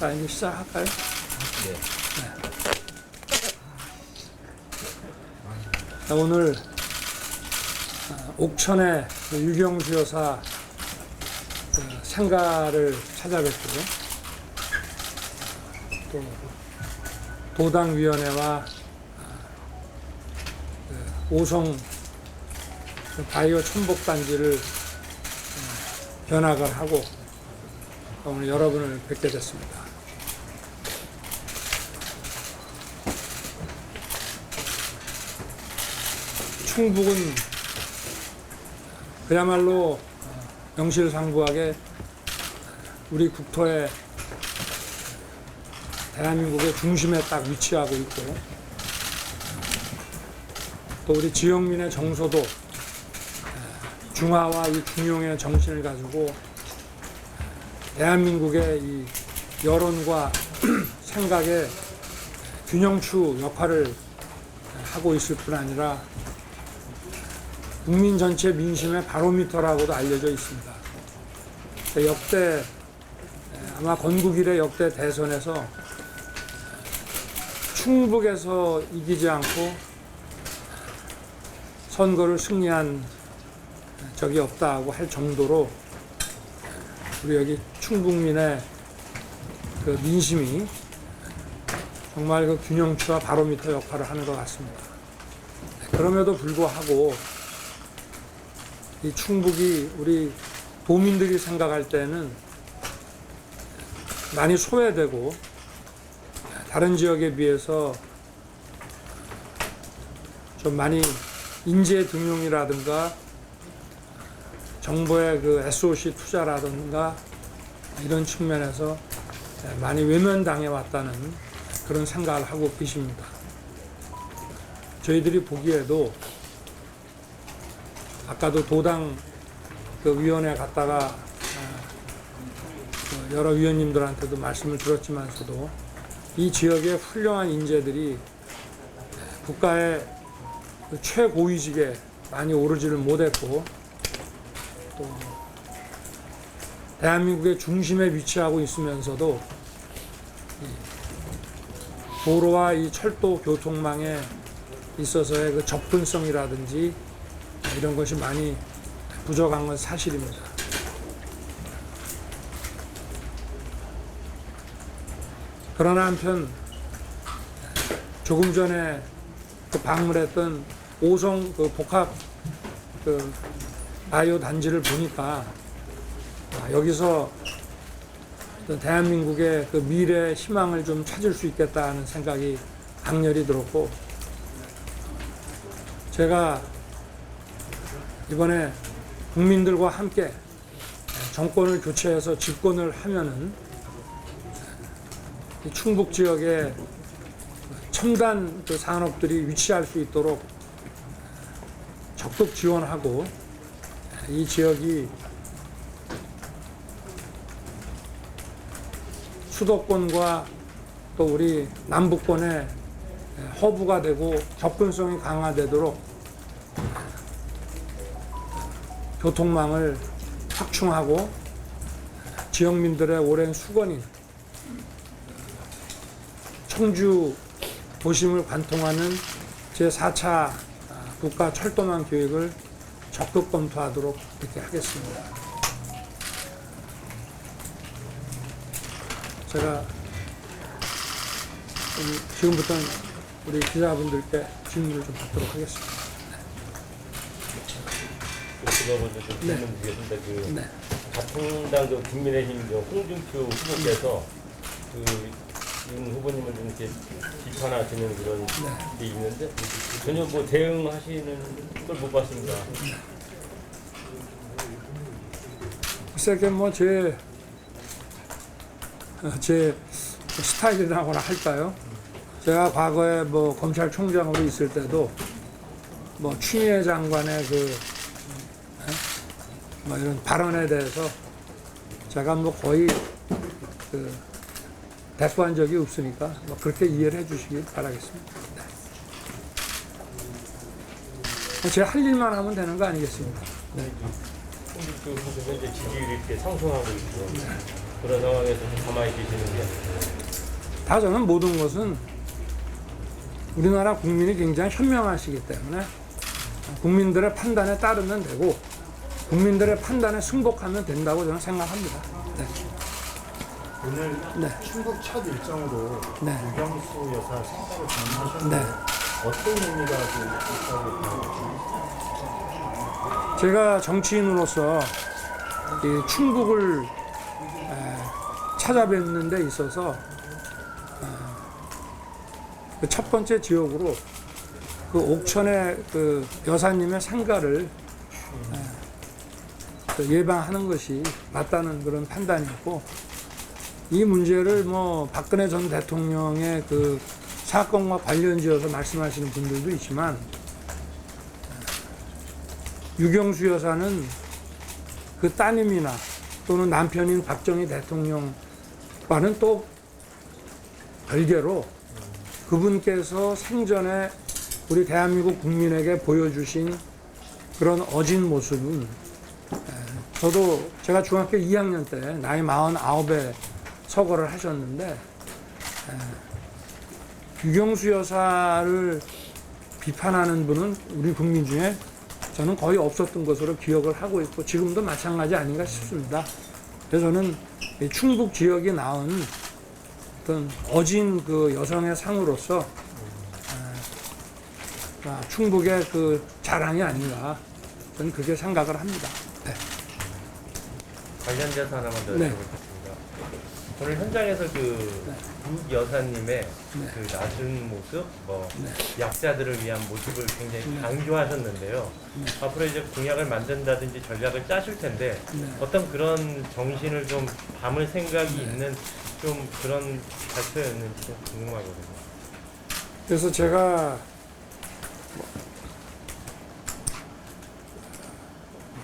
자, 이제 시작할까요? 네. 자, 오늘 옥천의 유경수 여사 생가를 찾아뵙고요. 또 도당위원회와 오송 바이오 첨복단지를 견학을 하고 오늘 여러분을 뵙게 됐습니다. 충북은 그야말로 명실상부하게 우리 국토의 대한민국의 중심에 딱 위치하고 있고, 또 우리 지역민의 정서도 중화와 이 중용의 정신을 가지고 대한민국의 이 여론과 생각의 균형추 역할을 하고 있을 뿐 아니라 국민 전체 민심의 바로미터라고도 알려져 있습니다. 역대 아마 건국 이래 역대 대선에서 충북에서 이기지 않고 선거를 승리한 적이 없다고 할 정도로 우리 여기 충북민의 그 민심이 정말 그 균형추와 바로미터 역할을 하는 것 같습니다. 그럼에도 불구하고 이 충북이 우리 도민들이 생각할 때는 많이 소외되고 다른 지역에 비해서 좀 많이 인재 등용이라든가 정부의 그 SOC 투자라든가 이런 측면에서 많이 외면당해 왔다는 그런 생각을 하고 계십니다. 저희들이 보기에도 아까도 도당 그 위원회 갔다가 여러 위원님들한테도 말씀을 드렸지만서도 이 지역의 훌륭한 인재들이 국가의 그 최고위직에 많이 오르지를 못했고, 또 대한민국의 중심에 위치하고 있으면서도 도로와 이 철도 교통망에 있어서의 그 접근성이라든지 이런 것이 많이 부족한 건 사실입니다. 그러나 한편 조금 전에 그 방문했던 오송 그 복합 그 바이오 단지를 보니까 여기서 대한민국의 그 미래 희망을 좀 찾을 수 있겠다는 생각이 강렬히 들었고, 제가 이번에 국민들과 함께 정권을 교체해서 집권을 하면은 이 충북 지역에 첨단 그 산업들이 위치할 수 있도록 적극 지원하고, 이 지역이 수도권과 또 우리 남부권의 허브가 되고 접근성이 강화되도록 교통망을 확충하고 지역민들의 오랜 수건인 청주 도심을 관통하는 제4차 국가 철도망 계획을 적극 검토하도록 이렇게 하겠습니다. 제가 지금부터는 우리 기자분들께 질문을 좀 받도록 하겠습니다. 제가 먼저 좀 질문 드리겠습니다. 그 네. 자통당 그 국민의힘 홍준표 후보께서 윤 후보님을 좀 이렇게 비판하시는 그런 게 있는데 전혀 뭐 대응하시는 걸 못 봤습니다. 글쎄, 뭐 제 스타일이라고나 할까요? 제가 과거에 뭐 검찰총장으로 있을 때도 뭐 추미애 장관의 뭐 이런 발언에 대해서 제가 뭐 거의 대꾸한 적이 없으니까 뭐 그렇게 이해를 해주시길 바라겠습니다. 네. 제가 할 일만 하면 되는 거 아니겠습니까? 네. 홍준표 후보 현재 지지율이 이렇게 상승하고 있죠. 그런 상황에서 좀 가만히 계시는 게 다 저는 모든 것은 우리나라 국민이 굉장히 현명하시기 때문에 국민들의 판단에 따르면 되고 국민들의 판단에 승복하면 된다고 저는 생각합니다. 네. 오늘 네. 충북 첫 일정으로 네. 유경수 여사 생가를 방문하셨는데 네. 어떤 의미가 있다고 생각하세요? 제가 정치인으로서 이 충북을 찾아뵙는 데 있어서 그 첫 번째 지역으로 그 옥천의 그 여사님의 상가를 그 예방하는 것이 맞다는 그런 판단이었고, 이 문제를 뭐 박근혜 전 대통령의 그 사건과 관련지어서 말씀하시는 분들도 있지만, 유경수 여사는 그 따님이나 또는 남편인 박정희 대통령과는 또 별개로 그분께서 생전에 우리 대한민국 국민에게 보여주신 그런 어진 모습은, 저도 제가 중학교 2학년 때 나이 49에 서거를 하셨는데, 유경수 여사를 비판하는 분은 우리 국민 중에 저는 거의 없었던 것으로 기억을 하고 있고, 지금도 마찬가지 아닌가 싶습니다. 그래서 저는 이 충북 지역이 낳은 어떤 어진 그 여성의 상으로서 충북의 그 자랑이 아닌가, 저는 그렇게 생각을 합니다. 네. 관련돼서 하나만 더 네. 여쭤보겠습니다. 오늘 현장에서 그 여사님의 그 낮은 모습, 뭐 약자들을 위한 모습을 굉장히 강조하셨는데요. 앞으로 이제 공약을 만든다든지 전략을 짜실 텐데 어떤 그런 정신을 좀 담을 생각이 있는 좀 그런 발표였는지 좀 궁금하거든요. 그래서 제가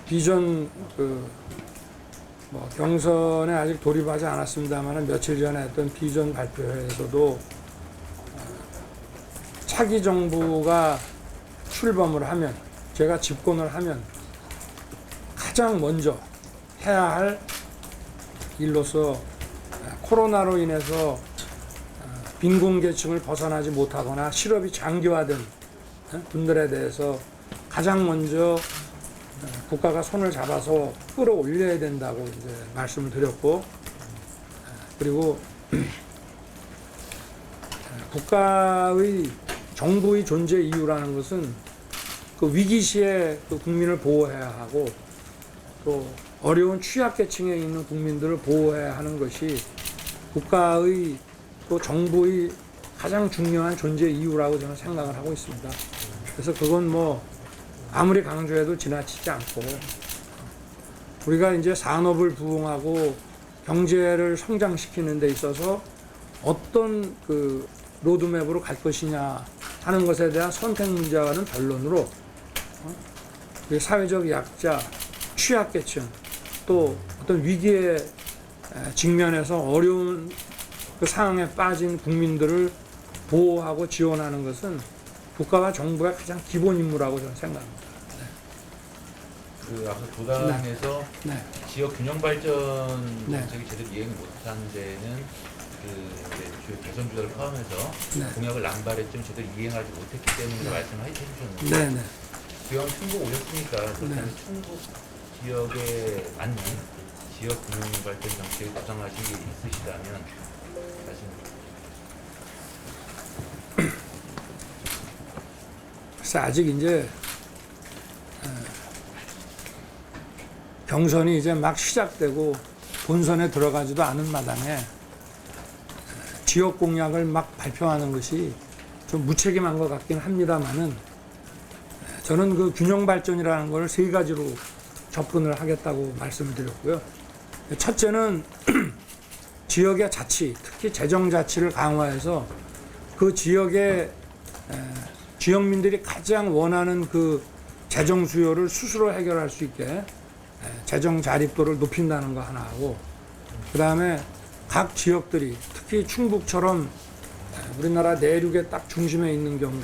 비전 경선에 아직 돌입하지 않았습니다만 며칠 전에 했던 비전 발표회에서도 차기 정부가 출범을 하면, 제가 집권을 하면 가장 먼저 해야 할 일로서 코로나로 인해서 빈곤계층을 벗어나지 못하거나 실업이 장기화된 분들에 대해서 가장 먼저 국가가 손을 잡아서 끌어올려야 된다고 이제 말씀을 드렸고, 그리고 국가의 정부의 존재 이유라는 것은 그 위기 시에 그 국민을 보호해야 하고, 또 어려운 취약계층에 있는 국민들을 보호해야 하는 것이 국가의 또 정부의 가장 중요한 존재 이유라고 저는 생각을 하고 있습니다. 그래서 그건 뭐 아무리 강조해도 지나치지 않고, 우리가 이제 산업을 부흥하고 경제를 성장시키는 데 있어서 어떤 그 로드맵으로 갈 것이냐 하는 것에 대한 선택 문제와는 변론으로 사회적 약자, 취약계층, 또 어떤 위기에 직면해서 어려운 그 상황에 빠진 국민들을 보호하고 지원하는 것은 국가와 정부의 가장 기본 임무라고 저는 생각합니다. 그 앞서 도당에서 네. 지역 균형 발전 네. 정책이 제대로 이행 못한 데는 그 이제 주요 대선 주자를 포함해서 네. 공약을 남발했지만 제대로 이행하지 못했기 때문에 말씀을 해주셨는데 네, 네. 기왕 충북 오셨으니까 그렇다면 충북 지역에 맞는 지역 균형 발전 정책을 구상하신 게 있으시다면 말씀. 그래서 아직 이제 경선이 이제 막 시작되고 본선에 들어가지도 않은 마당에 지역 공약을 막 발표하는 것이 좀 무책임한 것 같긴 합니다만은, 저는 그 균형 발전이라는 걸 세 가지로 접근을 하겠다고 말씀을 드렸고요. 첫째는 지역의 자치, 특히 재정 자치를 강화해서 그 지역의 지역민들이 가장 원하는 그 재정 수요를 스스로 해결할 수 있게 재정 자립도를 높인다는 거 하나 하고, 그 다음에 각 지역들이 특히 충북처럼 우리나라 내륙의 딱 중심에 있는 경우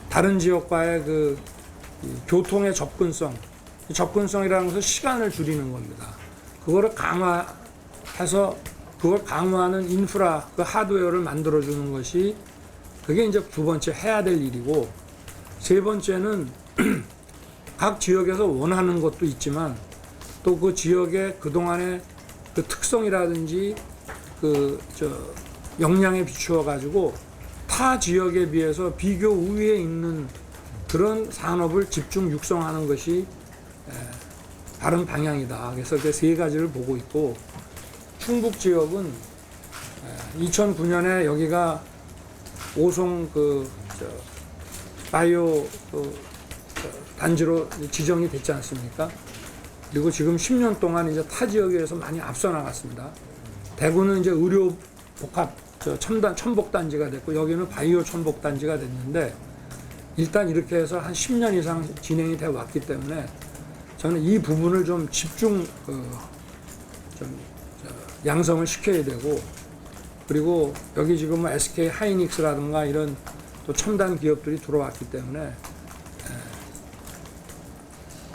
다른 지역과의 그 교통의 접근성이라는 것은 시간을 줄이는 겁니다. 그거를 강화해서 그걸 강화하는 인프라, 그 하드웨어를 만들어주는 것이 그게 이제 두 번째 해야 될 일이고, 세 번째는 각 지역에서 원하는 것도 있지만 또 그 지역의 그동안의 그 특성이라든지 역량에 비추어 가지고 타 지역에 비해서 비교 우위에 있는 그런 산업을 집중 육성하는 것이 바른 방향이다. 그래서 그 세 가지를 보고 있고, 충북 지역은 2009년에 여기가 오송 바이오 단지로 지정이 됐지 않습니까? 그리고 지금 10년 동안 이제 타 지역에서 많이 앞서 나갔습니다. 대구는 이제 의료 복합 첨복 단지가 됐고, 여기는 바이오 첨복 단지가 됐는데, 일단 이렇게 해서 한 10년 이상 진행이 돼 왔기 때문에 저는 이 부분을 좀 집중 양성을 시켜야 되고, 그리고 여기 지금 뭐 SK 하이닉스라든가 이런 또 첨단 기업들이 들어왔기 때문에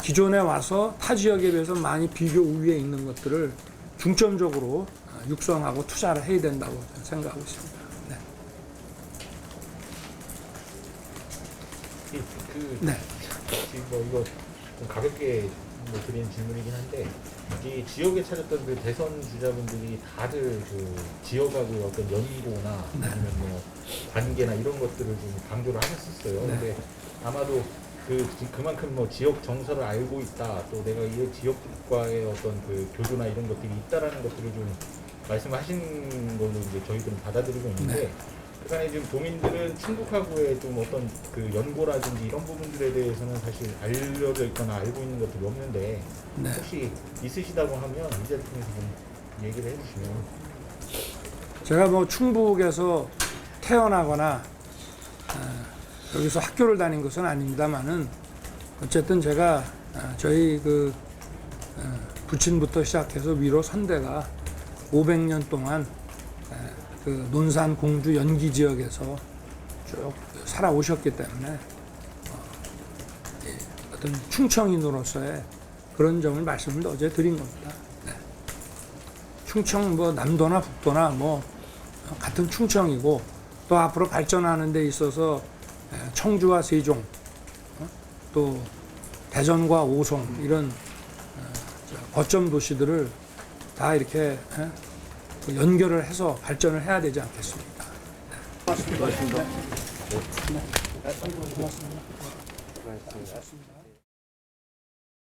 기존에 와서 타 지역에 비해서 많이 비교 우위에 있는 것들을 중점적으로 육성하고 투자를 해야 된다고 생각하고 있습니다. 네. 네. 뭐 이거 좀 가볍게 뭐 드리는 질문이긴 한데, 이 지역에 차렸던 그 대선 주자분들이 다들 그 지역하고 어떤 연고나 아니면 뭐 관계나 이런 것들을 좀 강조를 하셨었어요. 네. 근데 아마도 그만큼 뭐 지역 정서를 알고 있다, 또 내가 이 지역과의 어떤 그 교조나 이런 것들이 있다라는 것들을 좀 말씀하신 걸로 이제 저희들은 받아들이고 있는데, 네. 그간에 지금 도민들은 충북하고의 좀 어떤 그 연고라든지 이런 부분들에 대해서는 사실 알려져 있거나 알고 있는 것들이 없는데, 네. 혹시 있으시다고 하면 이 자리 통해서 좀 얘기를 해주시면. 제가 뭐 충북에서 태어나거나 여기서 학교를 다닌 것은 아닙니다만은, 어쨌든 제가 저희 부친부터 시작해서 위로 선대가 500년 동안 그 논산, 공주, 연기 지역에서 쭉 살아오셨기 때문에 어떤 충청인으로서의 그런 점을 말씀을 어제 드린 겁니다. 네. 충청 뭐 남도나 북도나 뭐 같은 충청이고, 또 앞으로 발전하는 데 있어서 청주와 세종, 또 대전과 오송 이런 거점 도시들을 다 이렇게 연결을 해서 발전을 해야 되지 않겠습니까? 고맙습니다. 고맙습니다. 고맙습니다.